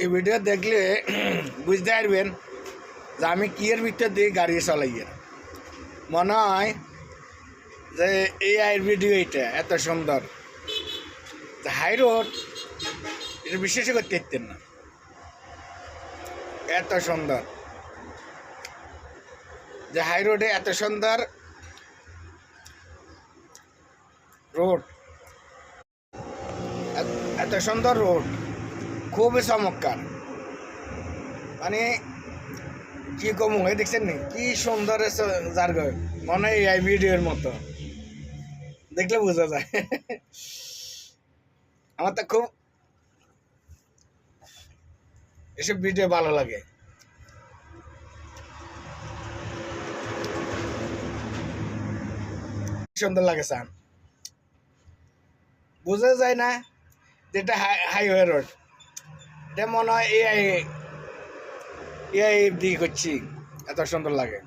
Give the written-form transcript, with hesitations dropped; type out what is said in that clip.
এই ভিডিও দেখলে বুঝতে পারবেন যে আমি কি এর ভিতর দিয়ে গাড়ি চালাইয়ে মনে হয় যে এই আয়ের ভিডিও এটা এত সুন্দর হাই রোড এটা বিশ্বাস করতে পারতেন না, এত সুন্দর যে হাই রোডে এত সুন্দর রোড, এত সুন্দর রোড, খুবই চমৎকার। মানে কি কম দেখছেন নি কি সুন্দর যার মনে হয় এই ভিডিওর মতো দেখলে বোঝা যায়। আমার তো খুব এসব ভিডিও ভালো লাগে। সুন্দর লাগে সান, বোঝা যায় না যেটা হাইওয়ে রোড, এটা মনে হয় এআই দিক হচ্ছি, এত সুন্দর লাগে।